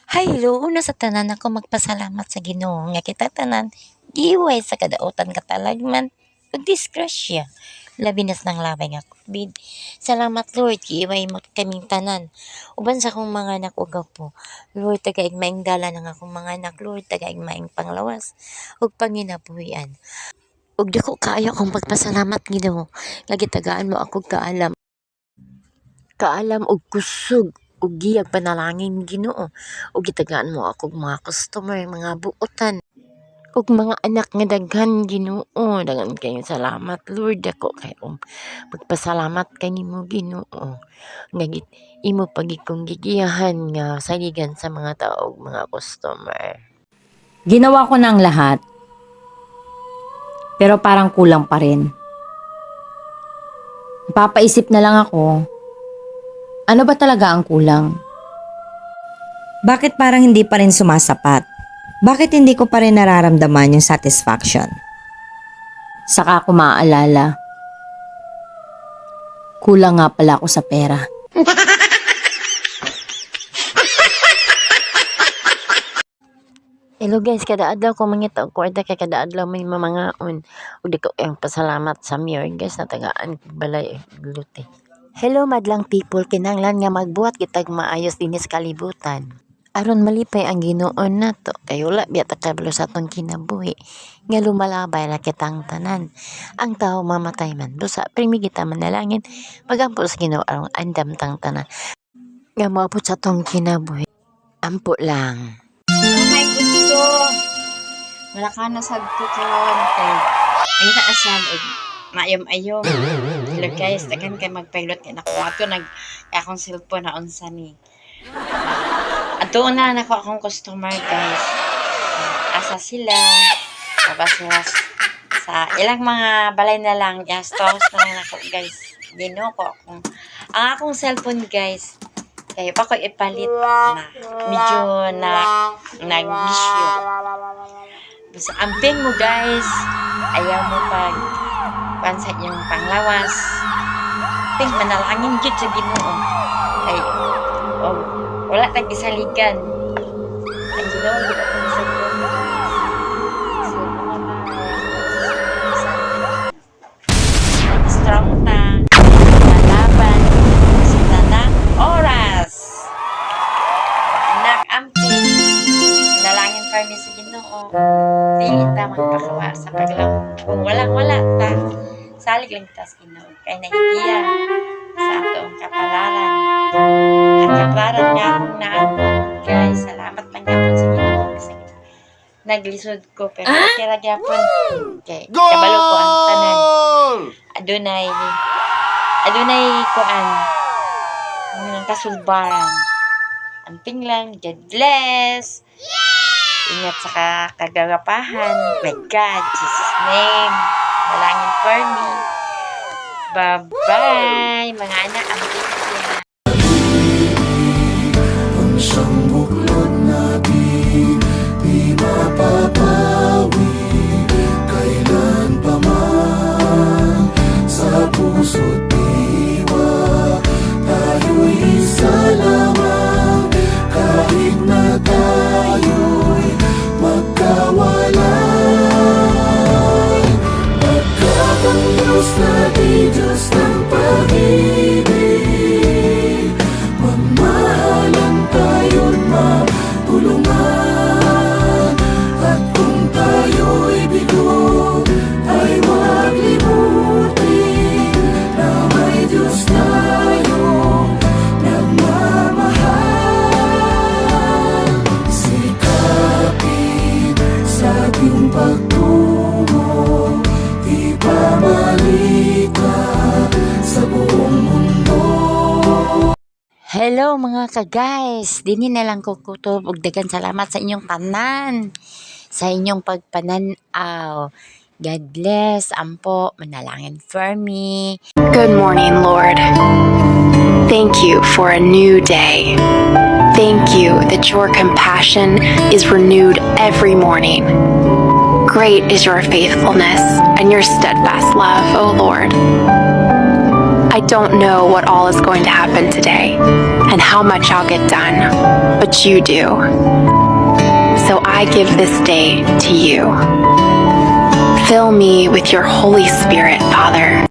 Hello, una sa tanan ako magpasalamat sa Ginoo nga kita tanan giway sa kadaotan katalagman ug disgrasya. Labi nas nang labay nga COVID. Salamat Lord, giway mo kaming tanan. Uban sa akong mga anak ug apo. Lord, tagaig maing dala ng akong mga anak. Lord, tagaig maing panglawas ug panginabuhian. Ug dako kaayo akong pagpasalamat Ginoo nga gitagaan mo ako kaalam og kusog ug giyag panalangin Ginoo ug gitagaan mo ako mga customer, mga buotan ug mga anak nga daghan Ginoo. Daghan kayong salamat Lord, dako kayo magpasalamat kanimo Ginoo nga imo pagid kong gigiyahan nga saligan sa mga tao ug mga customer. Ginawa ko na ang lahat, pero parang kulang pa rin. Napapaisip na lang ako, ano ba talaga ang kulang? Bakit parang hindi pa rin sumasapat? Bakit hindi ko pa rin nararamdaman yung satisfaction? Saka ako maaalala, kulang nga pala ako sa pera. Hello guys, kada adlaw ko mangita og kwarta kay kada adlaw may mamangaon ug dako ang pasalamat sa mayor guys na tagaan balay glute. Hello madlang people, kinahanglan nga magbuhat kitag maayos dinis kalibutan. Aron malipay ang Ginoo nato kay wala biya ta kabalo sa atong kinabuhi nga lumalabay ra kitang tanan. Ang tao mamatay man busa primi kita manalangin magampo sa Ginoo aron andam tang tanan nga moabot sa atong kinabuhi. Ampo lang. Ay, gusto. Wala ka na sa tutuan kay ay naasan og maayom-ayom. Hello guys, daghan kay magpilot kay nako ato nag akong cellphone na unsa ni. Ato na nako akong customer guys. Asa sila? Tapos sila sa ilang mga balay na lang, stores na lang ako guys. Ginoo ko akong ang akong cellphone guys. Kaya pa ko ipalit na medyo na nag-issue. Basta amping mo guys, ayaw mo pag pansa yung panglawas. Ting manalangin gid sa Ginoo. Ay wala tag gisaligan. Ang Ginoo gid ako sa Ginoo. Strong ta. Lalaban sa tanang oras. Anak amping. Nalangin kami sa Ginoo. Dili ta magpakawa sa paglaw. Kung wala ta, salig lang ta sa Ginoo. Kay nahigiya sa atong kapalaran. Ang kapalaran nga akong naabot. Guys, salamat lang yapon sa Ginoo. Naglisod ko pero kaya gyapon. Kay kabalo ko ang tanan. Adunay kuan. Ang kasulbaran. Amping lang. God bless. Ingat sa kagagapahan. My God, Jesus name. Malangin for me. Bye-bye. Mga anak, amping siya. Ang siyang buklod na di mapapawi kailan pa man sa puso't diwa tayo'y isa lamang kahit na tayo'y magkawalay magkatang Diyos na di Diyos ng pag-ibig magmahalan tayo't magtulungan at kung tayo'y bigo ay huwag limutin na may Diyos tayong nagmamahal sikapin sa ating pagtungo di pamalika sa buong mundo. Hello mga ka-guys, dini na lang ko kutob ug daghang salamat sa inyong tanan, sa inyong pagpananaw. God bless, ampo, manalangin for me. Good morning, Lord. Thank you for a new day. Thank you that your compassion is renewed every morning. Great is your faithfulness and your steadfast love, O Lord. I don't know what all is going to happen today and how much I'll get done, but you do. So I give this day to you. Fill me with your Holy Spirit, Father.